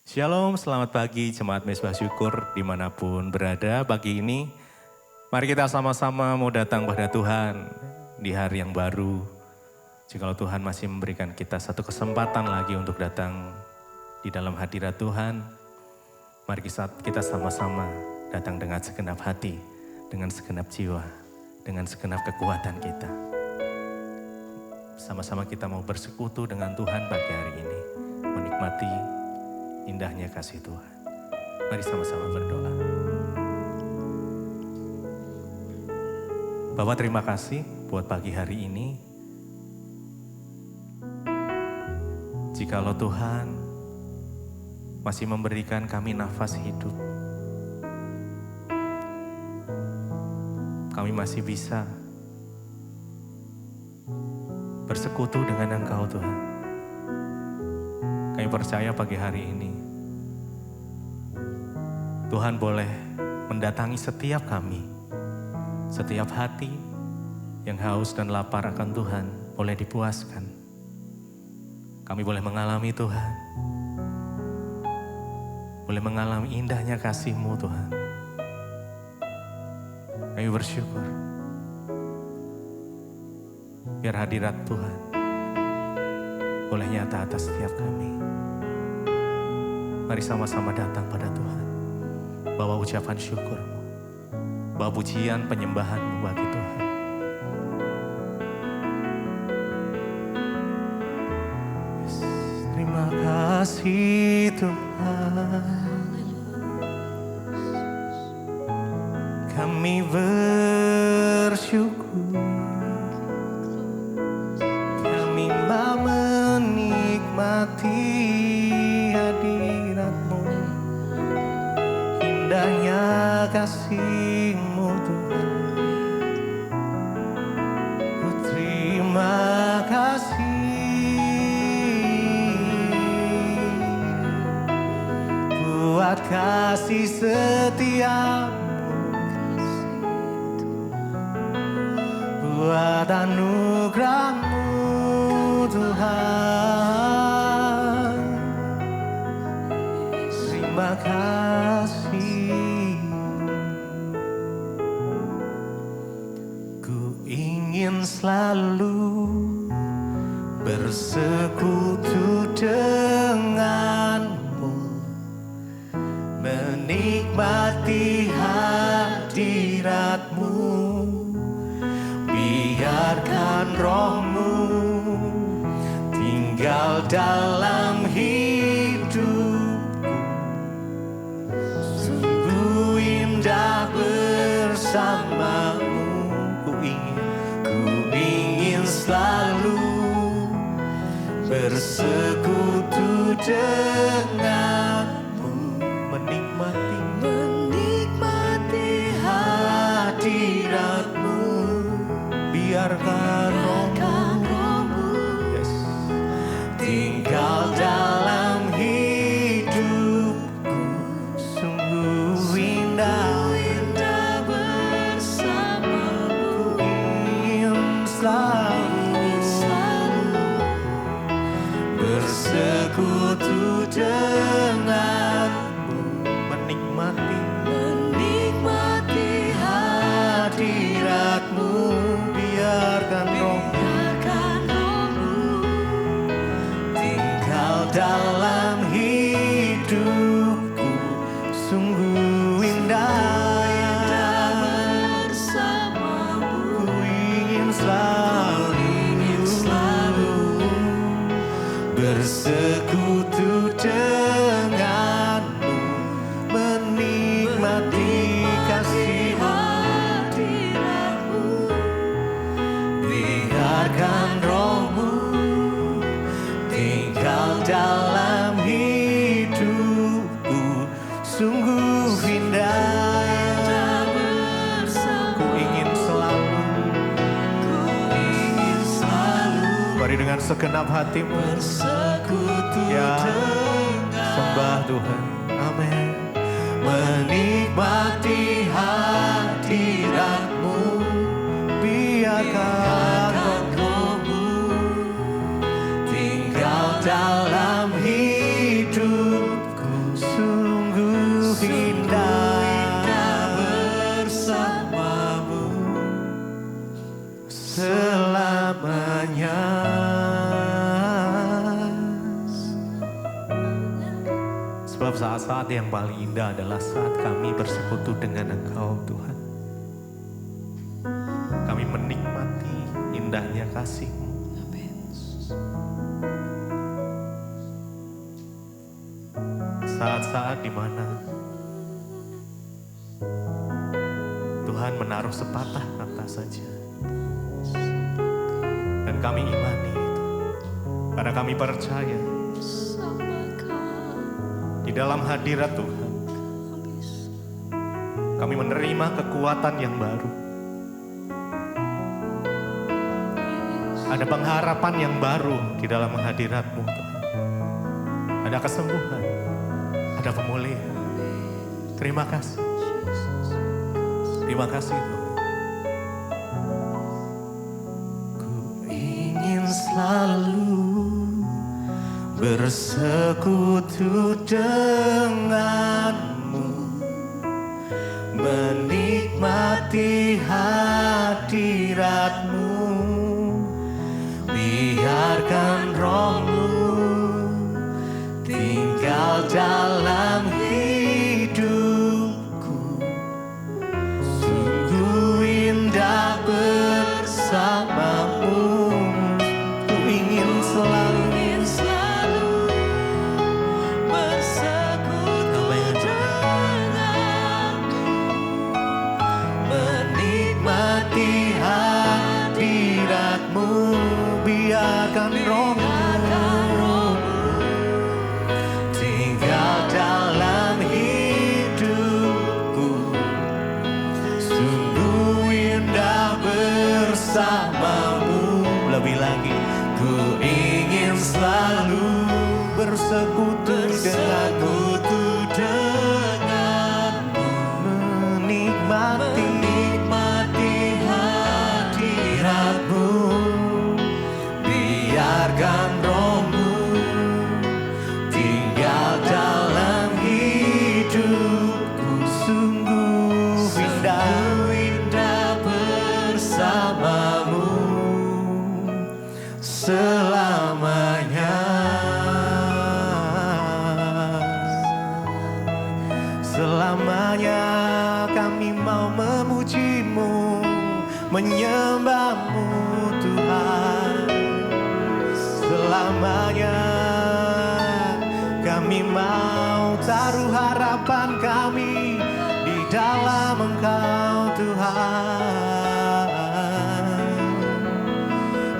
Shalom, selamat pagi Jemaat Mezbah Syukur dimanapun berada. Pagi ini mari kita sama-sama mau datang pada Tuhan di hari yang baru. Jikalau Tuhan masih memberikan kita satu kesempatan lagi untuk datang di dalam hadirat Tuhan, mari kita sama-sama datang dengan segenap hati, dengan segenap jiwa, dengan segenap kekuatan kita. Sama-sama kita mau bersekutu dengan Tuhan pagi hari ini, menikmati indahnya kasih Tuhan. Mari sama-sama berdoa. Bapa, terima kasih buat pagi hari ini. Jikalau Tuhan masih memberikan kami nafas hidup, kami masih bisa bersekutu dengan Engkau Tuhan. Kami percaya pagi hari ini Tuhan boleh mendatangi setiap kami, setiap hati yang haus dan lapar akan Tuhan boleh dipuaskan. Kami boleh mengalami Tuhan, boleh mengalami indahnya kasih-Mu Tuhan. Kami bersyukur biar hadirat Tuhan boleh nyata atas setiap kami. Mari sama-sama datang pada Tuhan, bawa ucapan syukur-Mu, bawa pujian penyembahan-Mu bagi Tuhan. Yes. Terima kasih Tuhan, kami bersyukur, kami mau menikmati hadirat-Mu, indahnya kasih-Mu Tuhan. Ku terima kasih buat kasih setia-Mu, buat anugerah-Mu Tuhan. Terima kasih. Ku ingin selalu bersekutu dengan-Mu, menikmati hadirat-Mu. Biarkan Roh-Mu tinggal dalam hidupku. Sungguh indah bersama-Mu. Ku ingin selalu bersekutu dengan-Mu, menikmati hadirat-Mu. Biarkan Roh-Mu, yes, tinggal dalam hidupku. Sungguh indah bersama-Mu. Ku ingin selalu bersekutu dengan-Mu, menikmati hadirat-Mu. Biarkan Roh-Mu tinggal dalam hidupku. Sungguh indah bersama-Mu. Ku ingin selalu bersekutu dengan-Mu, menikmati kasih-Mu. Biarkan Roh-Mu tinggal dalam hidupku. Sungguh indah bersama. Ku ingin selalu. Mari dengan segenap hatimu bersekutu, ya, sembah Tuhan. Amin. Menikmati hadirat-Mu. Biarkan Roh-Mu tinggal dalam hidupku. Sebab saat-saat yang paling indah adalah saat kami bersekutu dengan Engkau Tuhan. Kami menikmati indahnya kasih-Mu. Saat-saat di mana Tuhan menaruh sepatah kata saja. Dan kami imani itu. Karena kami percaya di dalam hadirat Tuhan kami menerima kekuatan yang baru. Ada pengharapan yang baru di dalam hadirat-Mu Tuhan. Ada kesembuhan, ada pemulihan. Terima kasih. Terima kasih Tuhan. Ku ingin selalu bersekutu denganmu, menikmati hadiratmu, biarkan rohmu tinggal dalam hidupku, sungguh indah bersamamu. Ku ingin selalu biarkan rohmu tinggal dalam hidupku, sungguh indah bersamamu. Lebih lagi, ku ingin selalu bersekutu denganmu, menikmati hadiratmu, biarkan rohmu tinggal dalam hidupku, sungguh indah bersamamu selamanya. Selamanya kami mau memuji-Mu, menyembah-Mu Tuhan. Selamanya kami mau taruh harapan kami di dalam Engkau Tuhan.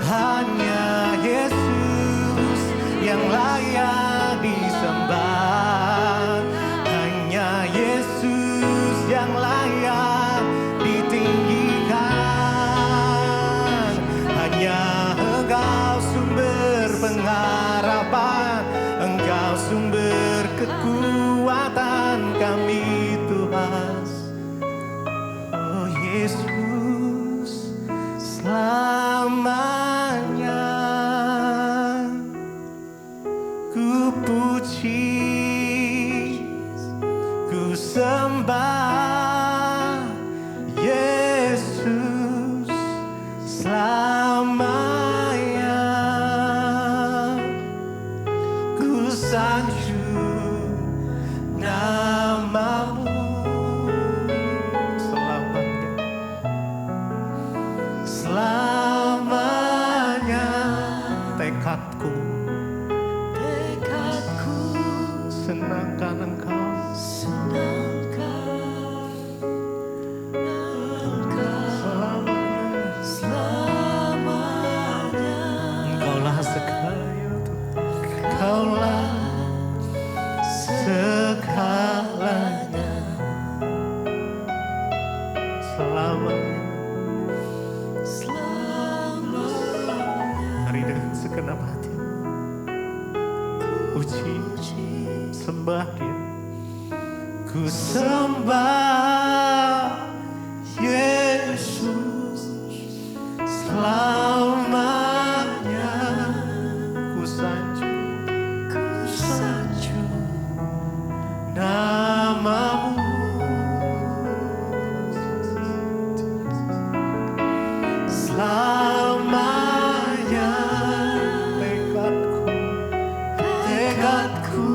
Hanya Yesus yang layak disembah, hanya Yesus yang layak ditinggikan. Hanya Engkau sumber pengharapan, Engkau sumber kekuatan kami Tuhan. Oh Yesus, selamanya ku puji, ku sembah Yesus selamanya. Ku sanjung nama-Mu selamanya, selamanya. Tekadku senangkan Engkau, selamanya. Engkaulah segalanya Tuhan, Engkaulah segalanya selamanya. Mari dengan segenap hati puji, sembah Dia. Ku sembah Yesus selamanya. Ku sanjung nama-Mu selamanya. Tekadku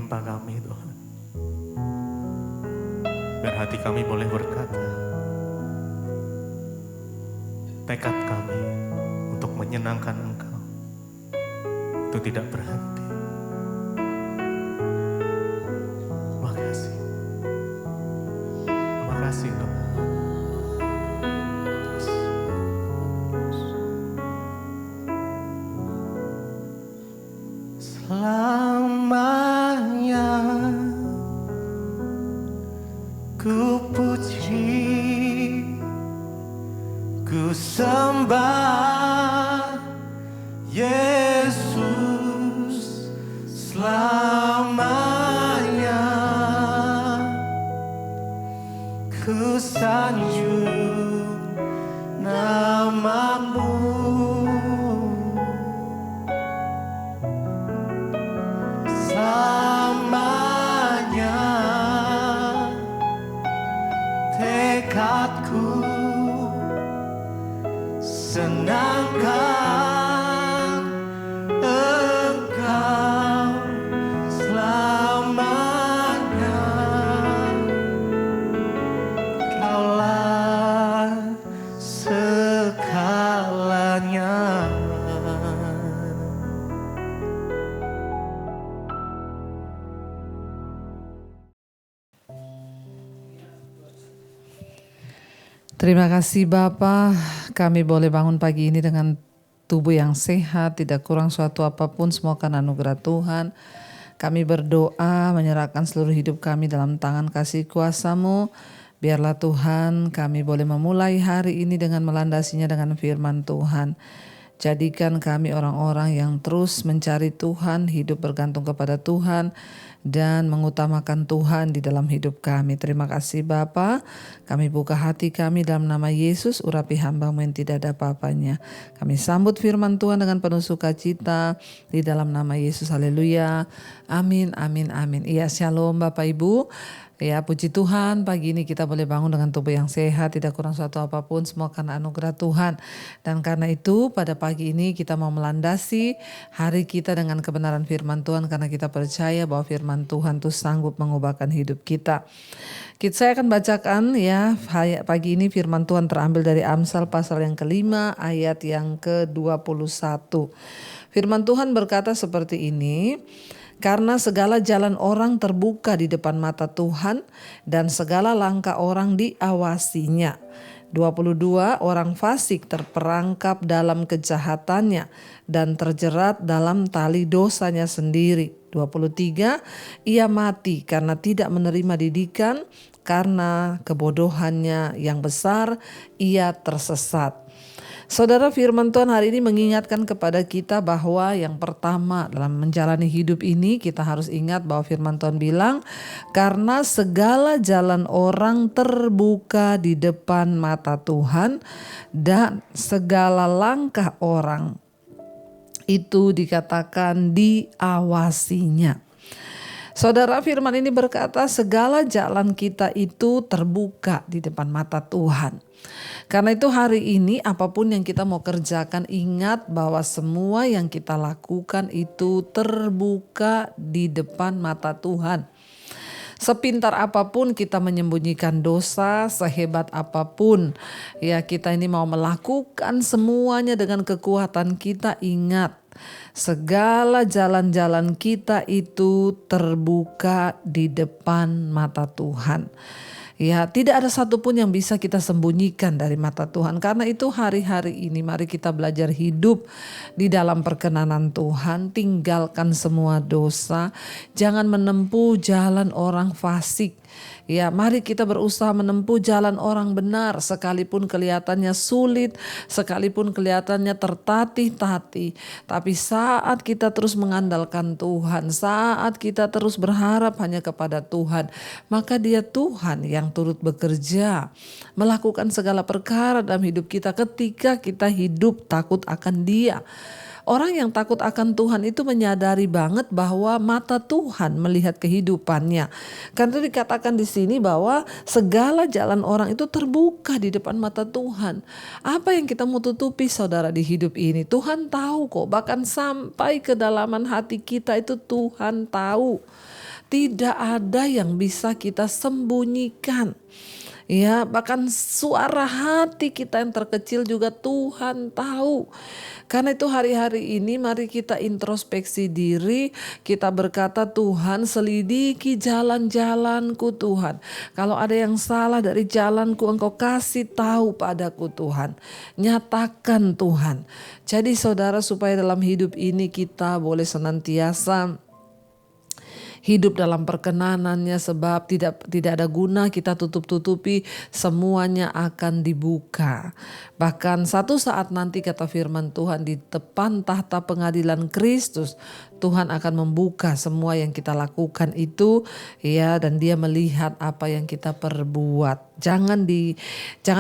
menimpa kami Tuhan. Biar hati kami boleh berkata, tekad kami untuk menyenangkan Engkau itu tidak berhenti. Terima kasih. Terima kasih Tuhan. Selamanya ku puji, ku sembah Yesus selamanya, ku sanjung nama-Mu. Selamanya tekadku senangkan Engkau selamanya. Kaulah segalanya. Terima kasih Bapa, kami boleh bangun pagi ini dengan tubuh yang sehat, tidak kurang suatu apapun, semua karena anugerah Tuhan. Kami berdoa menyerahkan seluruh hidup kami dalam tangan kasih kuasa-Mu. Biarlah Tuhan kami boleh memulai hari ini dengan melandasinya dengan firman Tuhan. Jadikan kami orang-orang yang terus mencari Tuhan, hidup bergantung kepada Tuhan, dan mengutamakan Tuhan di dalam hidup kami. Terima kasih Bapa. Kami buka hati kami dalam nama Yesus, urapi hamba-Mu yang tidak ada apa-apanya. Kami sambut firman Tuhan dengan penuh sukacita di dalam nama Yesus. Haleluya. Amin, amin, amin. Iya, shalom Bapak Ibu. Ya, puji Tuhan, pagi ini kita boleh bangun dengan tubuh yang sehat, tidak kurang suatu apapun, semua karena anugerah Tuhan. Dan karena itu pada pagi ini kita mau melandasi hari kita dengan kebenaran firman Tuhan, karena kita percaya bahwa firman Tuhan itu sanggup mengubahkan hidup kita. Saya akan bacakan ya pagi ini firman Tuhan terambil dari Amsal pasal yang ke-5 ayat yang ke-21. Firman Tuhan berkata seperti ini. Karena segala jalan orang terbuka di depan mata Tuhan dan segala langkah orang diawasinya. 22 Orang fasik terperangkap dalam kejahatannya dan terjerat dalam tali dosanya sendiri. 23 Ia mati karena tidak menerima didikan, karena kebodohannya yang besar ia tersesat. Saudara, firman Tuhan hari ini mengingatkan kepada kita bahwa yang pertama dalam menjalani hidup ini kita harus ingat bahwa firman Tuhan bilang karena segala jalan orang terbuka di depan mata Tuhan dan segala langkah orang itu dikatakan diawasinya. Saudara, firman ini berkata segala jalan kita itu terbuka di depan mata Tuhan. Karena itu hari ini apapun yang kita mau kerjakan, ingat bahwa semua yang kita lakukan itu terbuka di depan mata Tuhan. Sepintar apapun kita menyembunyikan dosa, sehebat apapun ya kita ini mau melakukan semuanya dengan kekuatan kita, ingat segala jalan-jalan kita itu terbuka di depan mata Tuhan. Ya, tidak ada satupun yang bisa kita sembunyikan dari mata Tuhan. Karena itu hari-hari ini mari kita belajar hidup di dalam perkenanan Tuhan. Tinggalkan semua dosa. Jangan menempuh jalan orang fasik. Ya, mari kita berusaha menempuh jalan orang benar, sekalipun kelihatannya sulit, sekalipun kelihatannya tertatih-tatih. Tapi saat kita terus mengandalkan Tuhan, saat kita terus berharap hanya kepada Tuhan, maka Dia Tuhan yang turut bekerja, melakukan segala perkara dalam hidup kita ketika kita hidup takut akan Dia. Orang yang takut akan Tuhan itu menyadari banget bahwa mata Tuhan melihat kehidupannya. Karena itu dikatakan di sini bahwa segala jalan orang itu terbuka di depan mata Tuhan. Apa yang kita mau tutupi saudara di hidup ini? Tuhan tahu kok, bahkan sampai kedalaman hati kita itu Tuhan tahu. Tidak ada yang bisa kita sembunyikan. Ya, bahkan suara hati kita yang terkecil juga Tuhan tahu. Karena itu hari-hari ini mari kita introspeksi diri, kita berkata, Tuhan selidiki jalan-jalanku Tuhan. Kalau ada yang salah dari jalanku, Engkau kasih tahu padaku Tuhan. Nyatakan Tuhan. Jadi saudara, supaya dalam hidup ini kita boleh senantiasa hidup dalam perkenanannya, sebab tidak ada guna kita tutup-tutupi, semuanya akan dibuka. Bahkan satu saat nanti kata firman Tuhan, di depan tahta pengadilan Kristus, Tuhan akan membuka semua yang kita lakukan itu, ya, dan Dia melihat apa yang kita perbuat. Jangan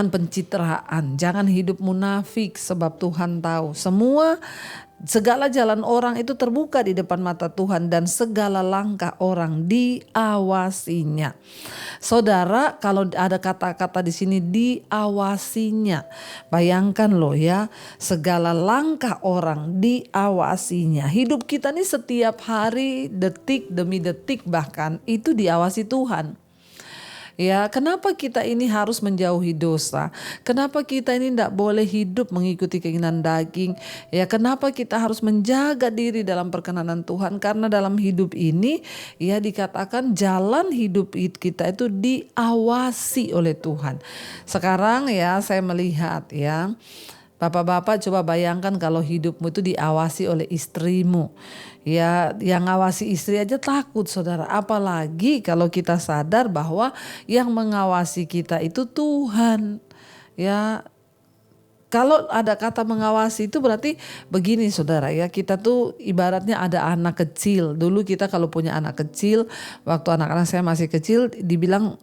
pencitraan, jangan hidup munafik, sebab Tuhan tahu segala jalan orang itu terbuka di depan mata Tuhan, dan segala langkah orang diawasinya. Saudara, kalau ada kata-kata di sini diawasinya, bayangkan loh ya, segala langkah orang diawasinya. Hidup kita nih setiap hari, detik demi detik bahkan, itu diawasi Tuhan. Ya, kenapa kita ini harus menjauhi dosa? Kenapa kita ini tidak boleh hidup mengikuti keinginan daging? Ya, kenapa kita harus menjaga diri dalam perkenanan Tuhan? Karena dalam hidup ini, ya, dikatakan jalan hidup kita itu diawasi oleh Tuhan. Sekarang ya, saya melihat ya, Bapak-bapak coba bayangkan kalau hidupmu itu diawasi oleh istrimu. Ya, yang ngawasi istri aja takut saudara. Apalagi kalau kita sadar bahwa yang mengawasi kita itu Tuhan. Ya, kalau ada kata mengawasi itu berarti begini saudara ya, kita tuh ibaratnya ada anak kecil. Dulu kita kalau punya anak kecil, waktu anak-anak saya masih kecil dibilang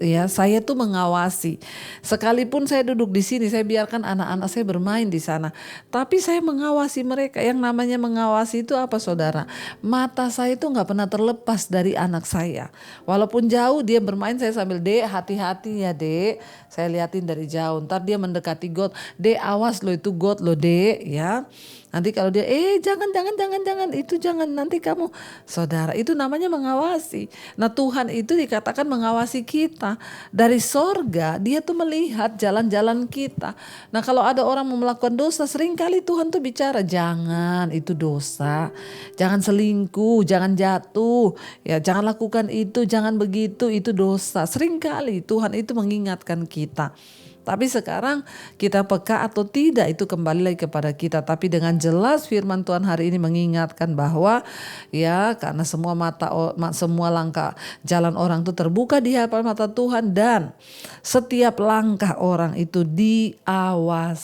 ya saya tuh mengawasi. Sekalipun saya duduk di sini, saya biarkan anak-anak saya bermain di sana. Tapi saya mengawasi mereka. Yang namanya mengawasi itu apa saudara? Mata saya itu gak pernah terlepas dari anak saya. Walaupun jauh dia bermain, saya sambil, Dek hati-hati ya Dek. Saya liatin dari jauh. Ntar dia mendekati got. Dek awas lo itu got lo Dek ya. Nanti kalau dia jangan itu jangan, nanti kamu, saudara, itu namanya mengawasi. Nah Tuhan itu dikatakan mengawasi kita dari sorga. Dia tuh melihat jalan-jalan kita. Nah kalau ada orang mau melakukan dosa, seringkali Tuhan tuh bicara, jangan, itu dosa, jangan selingkuh, jangan jatuh, ya jangan lakukan itu, jangan begitu, itu dosa. Seringkali Tuhan itu mengingatkan kita. Tapi sekarang kita peka atau tidak itu kembali lagi kepada kita. Tapi dengan jelas firman Tuhan hari ini mengingatkan bahwa ya karena semua langkah jalan orang itu terbuka di hadapan mata Tuhan, dan setiap langkah orang itu diawasinya.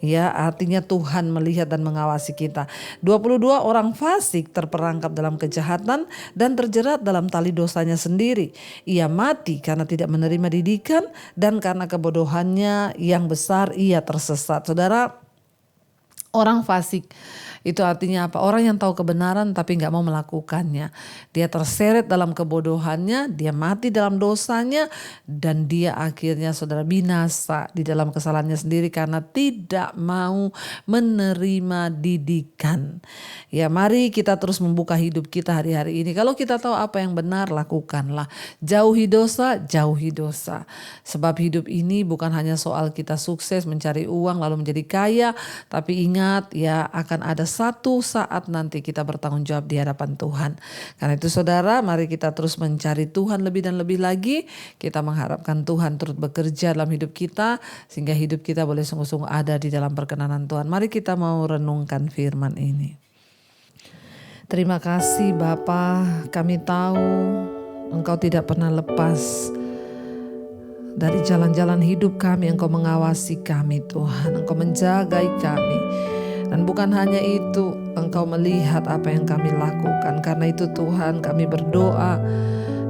Ya, artinya Tuhan melihat dan mengawasi kita. 22 orang fasik terperangkap dalam kejahatan dan terjerat dalam tali dosanya sendiri. Ia mati karena tidak menerima didikan, dan karena kebodohannya yang besar ia tersesat. Saudara, orang fasik itu artinya apa? Orang yang tahu kebenaran tapi gak mau melakukannya. Dia terseret dalam kebodohannya, dia mati dalam dosanya, dan dia akhirnya saudara binasa di dalam kesalahannya sendiri karena tidak mau menerima didikan. Ya, mari kita terus membuka hidup kita hari-hari ini. Kalau kita tahu apa yang benar, lakukanlah. Jauhi dosa, jauhi dosa. Sebab hidup ini bukan hanya soal kita sukses mencari uang lalu menjadi kaya, tapi ingat ya, akan ada satu saat nanti kita bertanggung jawab di hadapan Tuhan. Karena itu saudara, mari kita terus mencari Tuhan lebih dan lebih lagi. Kita mengharapkan Tuhan turut bekerja dalam hidup kita, sehingga hidup kita boleh sungguh-sungguh ada di dalam perkenanan Tuhan. Mari kita mau renungkan firman ini. Terima kasih Bapa, kami tahu Engkau tidak pernah lepas dari jalan-jalan hidup kami. Engkau mengawasi kami Tuhan, Engkau menjagai kami. Dan bukan hanya itu, Engkau melihat apa yang kami lakukan. Karena itu Tuhan, kami berdoa,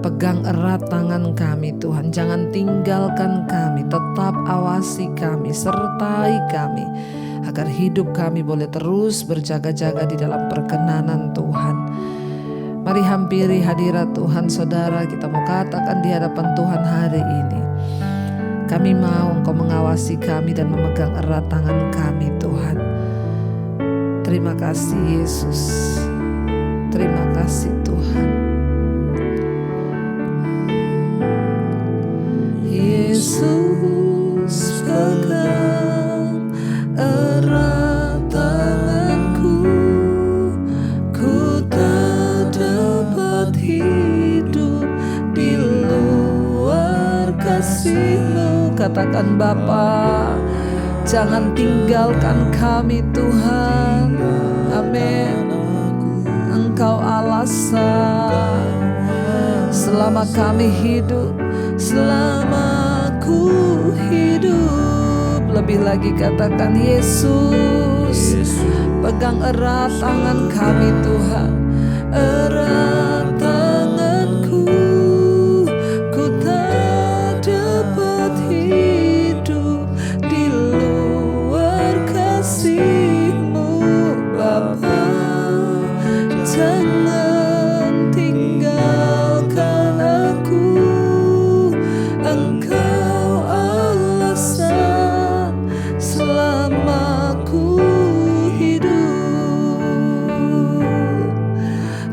pegang erat tangan kami Tuhan. Jangan tinggalkan kami, tetap awasi kami, sertai kami. Agar hidup kami boleh terus berjaga-jaga di dalam perkenanan Tuhan. Mari hampiri hadirat Tuhan saudara, kita mau katakan di hadapan Tuhan hari ini. Kami mau Engkau mengawasi kami dan memegang erat tangan kami Tuhan. Terima kasih Yesus. Terima kasih Tuhan. kasih-Mu. Katakan Bapa, jangan tinggalkan kami Tuhan. Amin. Engkau alasan selama kami hidup, selama ku hidup. Lebih lagi katakan Yesus, pegang erat tangan kami Tuhan, erat tanganku. Ku tak dapat hidup di luar kasih-Mu Bapa. Jangan tinggalkan aku, Engkau alasan selama ku hidup.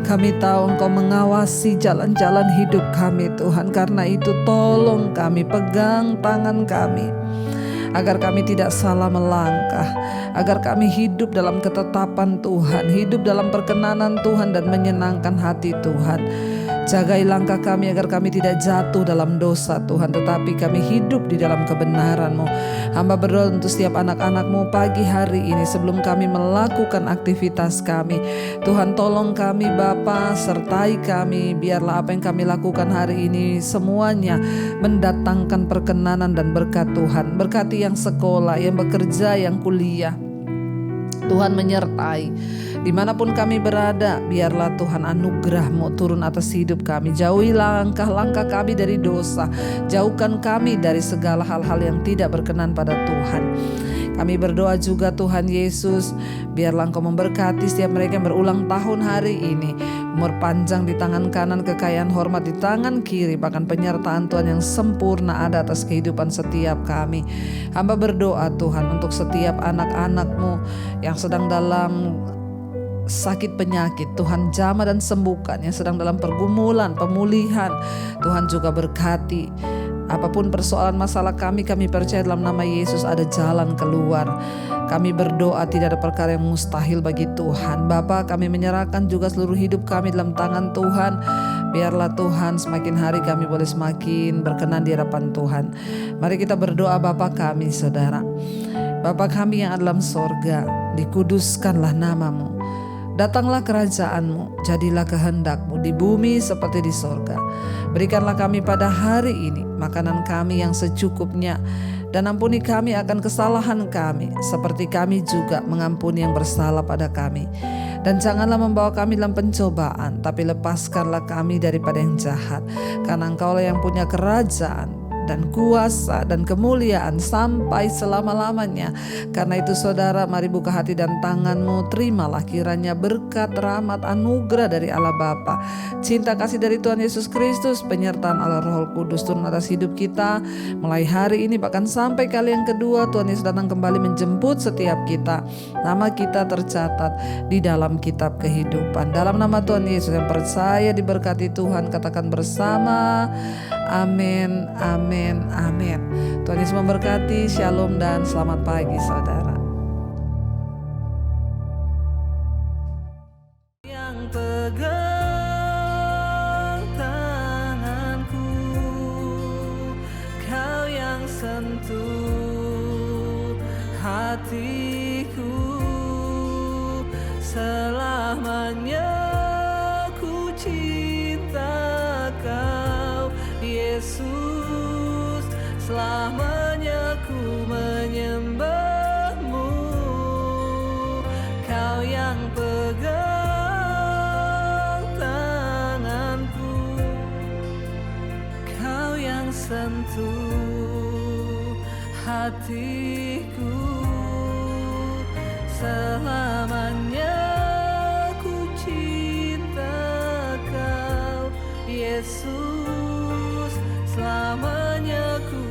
Kami tahu Engkau mengawasi jalan-jalan hidup kami Tuhan. Karena itu tolong kami, pegang tangan kami, agar kami tidak salah melangkah, agar kami hidup dalam ketetapan Tuhan, hidup dalam perkenanan Tuhan dan menyenangkan hati Tuhan. Jagai langkah kami agar kami tidak jatuh dalam dosa Tuhan, tetapi kami hidup di dalam kebenaran-Mu. Hamba berdoa untuk setiap anak-anak-Mu pagi hari ini sebelum kami melakukan aktivitas kami. Tuhan tolong kami Bapa, sertai kami. Biarlah apa yang kami lakukan hari ini semuanya mendatangkan perkenanan dan berkat Tuhan. Berkati yang sekolah, yang bekerja, yang kuliah. Tuhan menyertai dimanapun kami berada. Biarlah Tuhan anugerah-Mu turun atas hidup kami. Jauhi langkah-langkah kami dari dosa. Jauhkan kami dari segala hal-hal yang tidak berkenan pada Tuhan. Kami berdoa juga Tuhan Yesus, biarlah Engkau memberkati setiap mereka yang berulang tahun hari ini. Umur panjang di tangan kanan, kekayaan hormat di tangan kiri, bahkan penyertaan Tuhan yang sempurna ada atas kehidupan setiap kami. Hamba berdoa Tuhan untuk setiap anak-anak-Mu yang sedang dalam sakit penyakit, Tuhan jamah dan sembuhkan. Yang sedang dalam pergumulan, pemulihan, Tuhan juga berkati. Apapun persoalan masalah kami percaya dalam nama Yesus ada jalan keluar. Kami berdoa tidak ada perkara yang mustahil bagi Tuhan. Bapa, kami menyerahkan juga seluruh hidup kami dalam tangan Tuhan. Biarlah Tuhan semakin hari kami boleh semakin berkenan di hadapan Tuhan. Mari kita berdoa Bapa kami saudara. Bapa kami yang ada dalam sorga, dikuduskanlah nama-Mu. Datanglah kerajaan-Mu, jadilah kehendak-Mu di bumi seperti di sorga. Berikanlah kami pada hari ini makanan kami yang secukupnya, dan ampuni kami akan kesalahan kami, seperti kami juga mengampuni yang bersalah pada kami. Dan janganlah membawa kami dalam pencobaan, tapi lepaskanlah kami daripada yang jahat. Karena Engkaulah yang punya kerajaan dan kuasa dan kemuliaan sampai selama-lamanya. Karena itu saudara, mari buka hati dan tangan-Mu. Terimalah kiranya berkat, rahmat, anugerah dari Allah Bapa, cinta kasih dari Tuhan Yesus Kristus, penyertaan Allah Roh Kudus turun atas hidup kita mulai hari ini bahkan sampai kali yang kedua Tuhan Yesus datang kembali menjemput setiap kita. Nama kita tercatat di dalam kitab kehidupan. Dalam nama Tuhan Yesus yang percaya diberkati Tuhan, katakan bersama, amin, amin, amin. Tuhan Yesus memberkati. Shalom dan selamat pagi saudara. Yang pegang tanganku, Kau yang sentuh hatiku, selamanya ku cinta Kau Yesus, selamanya ku menyembah-Mu. Kau yang pegang tanganku, Kau yang sentuh hatiku, selamanya ku cinta Kau Yesus, selamanya ku